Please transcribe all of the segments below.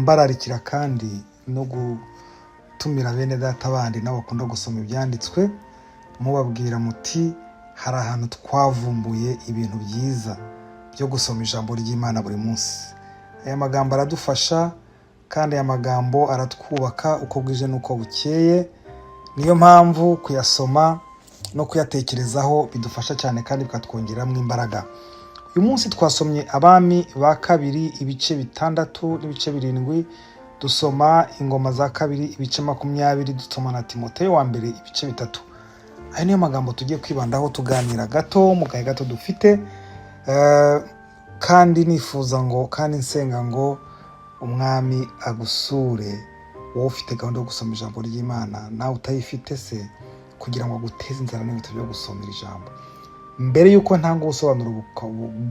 mbararikira kandi no gutumira bene data bandi nabo bakunda gusoma ibyanditswe, mubabwira muti hari ahantu twavumbuye ibintu byiza byo gusoma ijambo ry'Imana buri munsi. Aya magambo aradufasha kandi aya magambo aratwubaka uko bwije n'uko bukeye. Niyo mpamvu kuyasoma no kuyatekerezaho bidufasha cyane kandi bikatwongeramo imbaraga. Uyu munsi twasomye Abami ba kabiri ibice 6 n'ibice 7, dusoma Ingoma za kabiri ibice 20, dusoma na Timoteyo wa mbere ibice 3. Aya niyo magambo tugiye kwibandaho tuganira gato mu gahe gato dufite, kandi nifuza ngo kandi nsenga ngo umwami agusure wowe ufite gahunda yo gusoma ijambo ry'Imana, nawe utayifite se, kugira ngo aguteze inzara n'ibintu byo gusomera ijambo. Mbere yuko ntanga ubusobanuro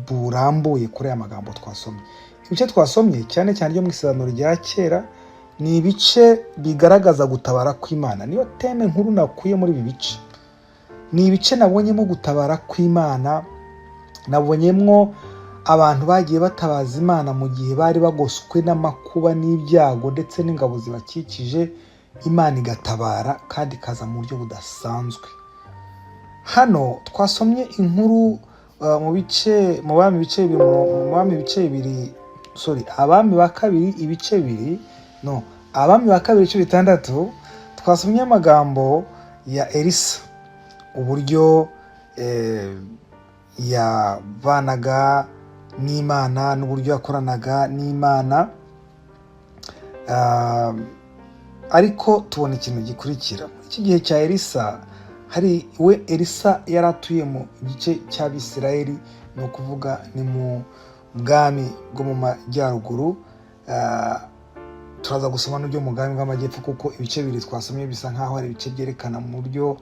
burambuye kuri aya magambo twasomye, ibice twasomye cyane cyane byo mu Isezerano rya kera ni ibice bigaragaza gutabara kw'Imana. Niyo teme nkuru nakuye muri ibi bice. Ni ibice nabonyemo gutabara kw'Imana, nabonyemo abantu bagiye batabaza Imana mu gihe bari bagoswe n'amakuba n'ibyago ndetse n'ingabo zibakikije, Imana igatabara kandi ikaza mu buryo budasanzwe. Hano twasomye inkuru Abami ba kabiri ibice 6, twasomye amagambo ya Elisa, uburyo yabanaga n'Imana n'uburyo yakoranaga n'Imana. Ariko tubona ikintu gikurikira. Iki gihe cya Elisa, Elisa yaratuye mu gice cy'Abisirayeli, no kuvuga ni mu bwami bwo mu majyaruguru. Turaza gusoma n'ibyo mu bwami bw'amajyepfo, kuko ibice 2 twasomye bisa nkaho ari ibice byerekana mu buryo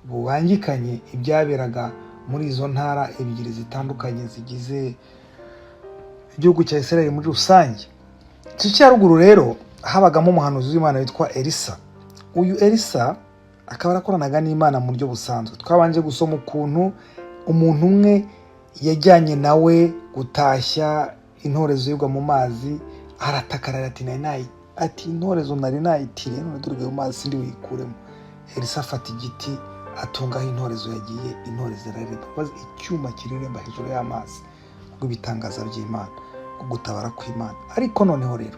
bubangikanye ibyaberaga muri izo ntara ebyiri zitandukanye zigize igihugu cya Isirayeli muri rusange. Iki cya ruguru rero habagamo umuhanuzi w'Imana witwa Elisa. Uyu Elisa akaba arakoranaga n'Imana mu buryo busanzwe. Twabanje gusoma ukuntu umuntu umwe yajyanye nawe gutashya intorezo yigwa mu mazi, aratakarara ati intorezo nari nayitiriye, none dore mu mazi sindi wikuremo. Elisa afata igiti atungaho intorezo yagiye, intorezo irareba, maze icyuma kireremba hejuru y'amazi. Ubwo bitangaza by'Imana, gutabara kw'Imana. Ariko noneho rero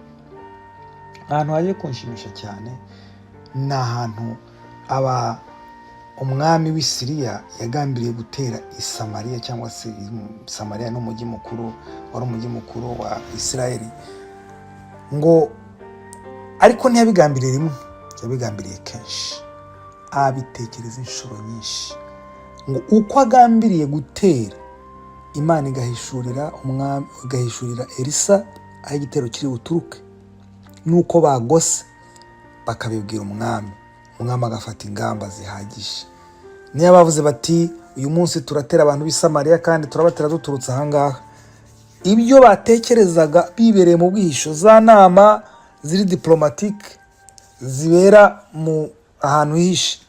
ahantu hagiye kunshimisha cyane ni ahantu umwami w'i Siriya yagambiriye gutera i Samariya, cyangwa se Samariya n'umujyi mukuru, wari umujyi mukuru wa Isirayeli. Ariko ntiyabigambiriye rimwe, yabigambiriye kenshi, abitekereza inshuro nyinshi. Uko agambiriye gutera, Imana igahishurira Elisa aho igitero kiri buturuke. Nuko bagose bakabibwira umwami agafata ingamba zihagije. Niyo bavuze bati uyu munsi turatera abantu b'i Samariya kandi turabatera duturutse ahangaha, ibyo batekerezaga bibereye mu bwihisho, za nama ziri diplomatique zibera mu ahantu hihishe,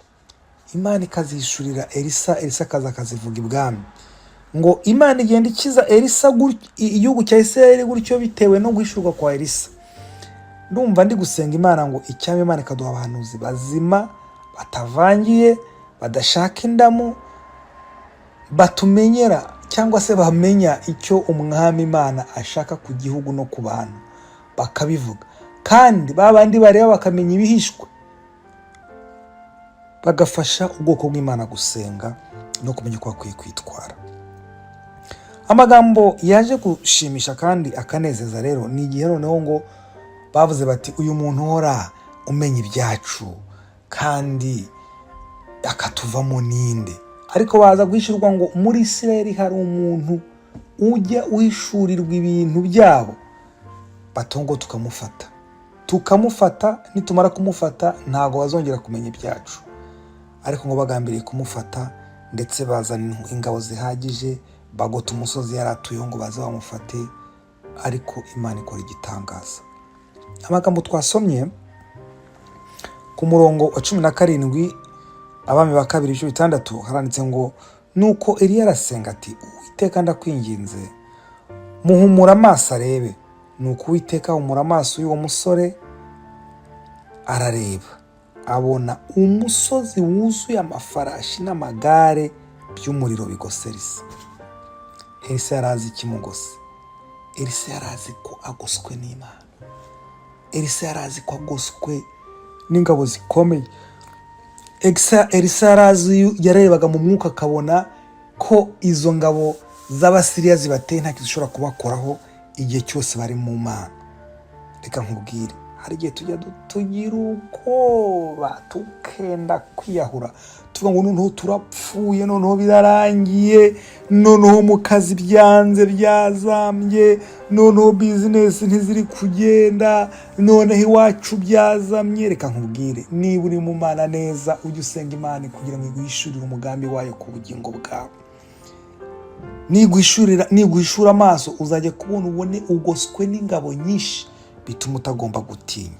Imana ikazishurira Elisa akazivuga ibwami. Imana igenda ikiza Elisa igihugu cya Isirayeli gutyo bitewe no guhishurwa kwa Elisa. Ndumva ndi gusenga Imana icyame Imana ikaduha abahanuzi bazima, batavangiye, badashaka indamu, batumenyera cyangwa se bamenya icyo umwami Imana ashaka ku gihugu no ku bantu, bakabivuga. Kandi babandi bareba bakamenya ibihishwe, bagafasha ubwoko bw'Imana gusenga no kumenya uko bakwiye kwitwara. Amagambo yaje gushimisha kandi akanezeza rero ni igihe noneho bavuze bati uyu muntu uhora umenya ibyacu kandi akatuvamo ninde. Ariko baza guhishurwa muri Isirayeli hari umuntu ujya uhishurirwa ibintu byabo, batongo tukamufata, nitumara kumufata ntago bazongera kumenya ibyacu. Ariko bagambiriye kumufata, ndetse bazana ingabo zihagije, bagota umusozi yaratuyeho ngo baze bamufate. Ariko Imana ikora igitangaza. Amagambo twasomye ku murongo wa 17, Abami ba kabiri 6, haranditse nuko Eliya arasenga ati Uwiteka ndakwinginze muhumura amaso arebe nuko Uwiteka ahumura amaso y'uwo musore, arareba abona umusozi wuzuye amafarashi n'amagare by'umuriro bigose Elisa. Elisa yari azi ikimugose. Elisa yari azi ko agoswe n'Imana. Elisa yari azi ko agoswe n'ingabo zikomeye. Elisa yari azi, yarebaga mu mwuka akabona ko izo ngabo z'Abasiriya zibateye nta kintu zishobora kubakoraho igihe cyose bari mu Mana. Reka nkubwire, hari igihe tujya tugira ubwoba tukenda kwiyahura, tuvuga ngo noneho turapfuye, noneho birarangiye, noneho mu kazi byanze byazambye, noneho bizinesi ntiziri kugenda, noneho iwacu byazamye. Reka nkubwire, niba uri mu Mana neza, ujye usenga Imana kugira ngo iguhishurire umugambi wayo ku bugingo bwawe. Niguhishura amaso uzajya kubona ubone ugoswe n'ingabo nyinshi, bituma utagomba gutinya.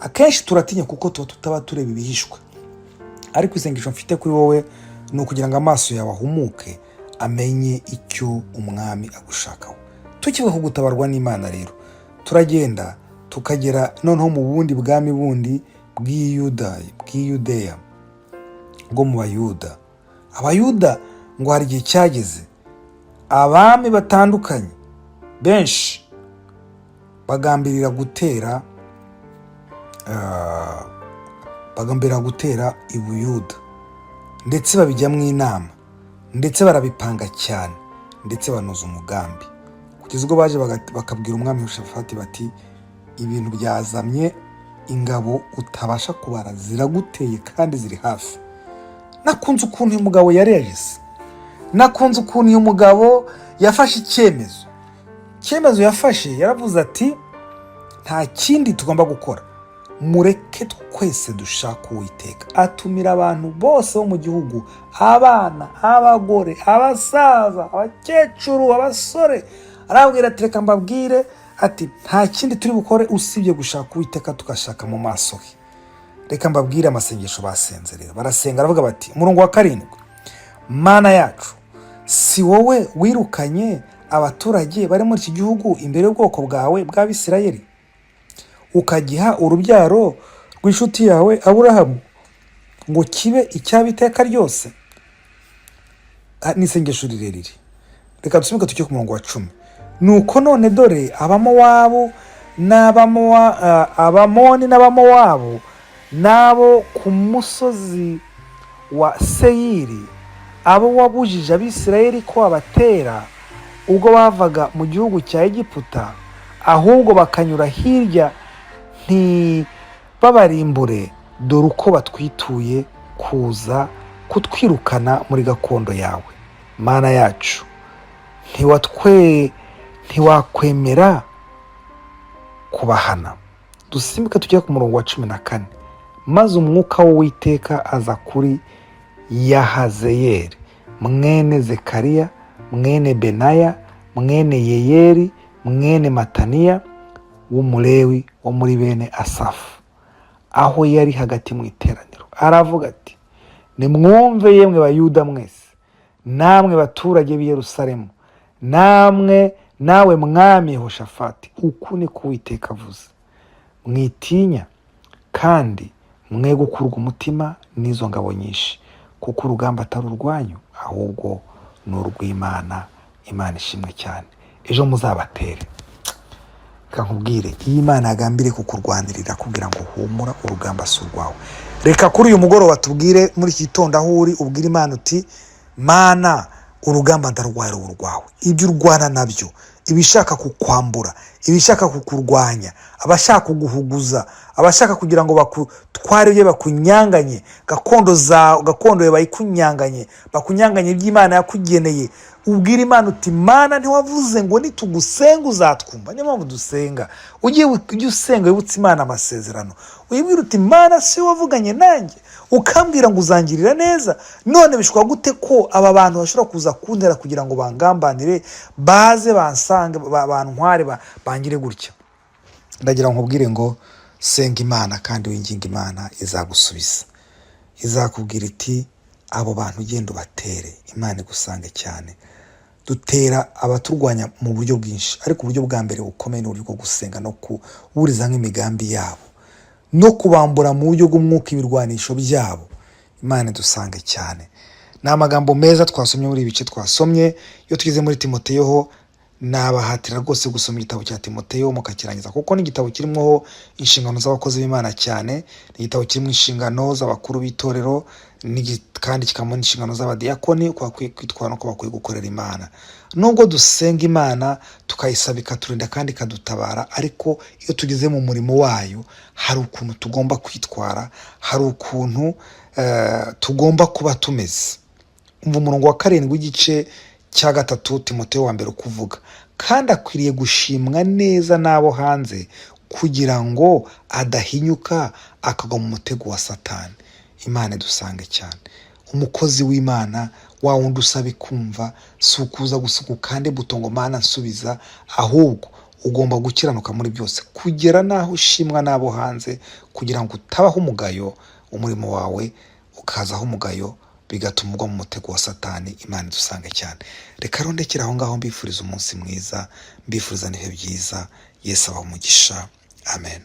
Akenshi turatinya kuko tuba tutaba tureba ibihishwe, ariko isengesho mfite kuri wowe ni ukugira ngo amaso yawe ahumuke amenye icyo umwami agushakaho. Tukiva ku gutabarwa n'Imana rero, turagenda tukagera noneho mu bundi bwami bundi bw'Iyudeya bwo mu Bayuda. Abayuda ngo hari igihe cyageze abami batandukanye benshi bagambirira gutera i Buyuda, ndetse babijyamo inama, ndetse barabipanga cyane, ndetse banoza umugambi, kugeza ubwo baje bakabwira umwami Yehoshafati bati ibintu byazamye, ingabo utabasha kubara ziraguteye kandi ziri hafi. Nakunze ukuntu uyu mugabo yarejeje, nakunze ukuntu uyu mugabo yafashe icyemezo yafashe. Yaravuze ati nta kindi tugomba gukora, mureke twese dushaka Uwiteka. Atumira abantu bose bo mu gihugu, abana, abagore, abasaza, abakecuru, abasore, arabwira ati reka mbabwire ati nta kindi turi bukore usibye gushaka Uwiteka, tugashaka mu maso he. Reka mbabwire amasengesho basenze rero. Barasenga aravuga bati, umurongo wa 7, Mana yacu, si wowe wirukanye abaturage bari muri iki gihugu imbere y'ubwoko bwawe bw'Abisirayeli, ukagiha urubyaro rw'inshuti yawe Aburahamu ngo kibe icyabo iteka ryose? N'isengesho rirerire. Reka dusubike tujye ku murongo wa 10. Nuko none dore Abamoni n'Abamowabu n'abo ku musozi wa Seyiri, abo wabujije Abisirayeli ko babatera ubwo bavaga mu gihugu cya Egiputa, ahubwo bakanyura hirya ntibabarimbure, dore uko batwituye kuza kutwirukana muri gakondo yawe. Mana yacu, ntiwakwemera kubahana. Dusimbuke tujya ku murongo wa 14. Maze umwuka w'Uwiteka aza kuri Yahazeyeli mwene Zekariya mwene Benaya mwene Yeyeli mwene Mataniya w'umulewi wo muri bene Asafu, aho yari hagati mu iteraniro. Aravuga ati, nimwumve yemwe Bayuda mwese, namwe baturage b'i Yerusalemu, nawe mwami Yehoshafati, uku ni ko Uwiteka avuze, mwitinya kandi mwe gukurwa umutima n'izo ngabo nyinshi, kuko urugamba atari urwanyu, ahubwo ni urw'Imana. Imana ishimwe cyane. Ejo muzabatere. Reka nkubwire, iyi Imana yagambiriye kukurwanirira kugira ngo humura, urugamba si urwawe. Reka kuri uyu mugoroba tubwire muri iki gitondo aho uri, ubwire Imana uti, Mana, urugamba ndarwaye urwawe. Ibyo urwana nabyo, ibishaka kukwambura, ibishaka kukurwanya, abashaka kuguhuguza, abashaka kugira ngo bakutware ibyo bakunyanganye, gakondo yawe bayikunyanganye, bakunyanganye iby'Imana yakugeneye. Ubwira Imana uti, Mana, ntiwavuze ngo nitugusenga uzatwumva? Niyo mpamvu dusenga. Ujye usenga wibutse Imana amasezerano. Uyibwira uti, Mana, si wavuganye nanjye ukambwira ngo uzangirira neza, none bishobora gute ko aba bantu bashobora kuza kuntera kugira ngo bangambanire, baze bansange, bantware, bangire gutya? Ndagira ngo nkubwire ngo senga Imana kandi winginga Imana, izagusubiza. Izakubwira iti, abo bantu ugenda ubatere, Imana igusange cyane dutera abaturwanya mu buryo bwinshi, ariko uburyo bwa mbere bukomeye ni uburyo bwo gusenga no kuburiza nk'imigambi yabo no kubambura mu buryo bw'umwuka ibirwanisho byabo. Imana dusange cyane. Ni amagambo meza twasomye muri ibice twasomye. Iyo tugeze muri Timoteyo ho, nabahatira rwose gusoma igitabo cya Timoteyo mukakirangiza, kuko ni igitabo kirimo inshingano z'abakozi b'Imana cyane, ni igitabo kirimo inshingano z'abakuru b'itorero, kandi kikamo n'inshingano z'abadiyakoni, uko bakwiye kwitwara n'uko bakwiye gukorera Imana. Nubwo dusenga Imana tukayisaba ikaturinda kandi ikadutabara, ariko iyo tugeze mu murimo wayo hari ukuntu tugomba kwitwara, hari ukuntu tugomba kuba tumeze. Umva umurongo wa 7 w'igice cya 3 Timoteyo wa mbere ukuvuga, kandi akwiriye gushimwa neza n'abo hanze kugira ngo adahinyuka akagwa mu mutego wa Satani. Imana dusange cyane. Umukozi w'Imana wa wundi usaba kumva, si ukuza gusuka kandi butongo Mana nsubiza, ahubwo ugomba gukiranuka muri byose kugera naho ushimwa n'abo hanze, kugira ngo utabaho umugayo umurimo wawe ukazaho umugayo, bigatuma ugwa mu mutego wa Satani. Imana dusange cyane. Reka rondekera aho ngaho, mbifuriza umunsi mwiza, mbifuriza n'ibihe byiza. Yesu abahe umugisha. Amen.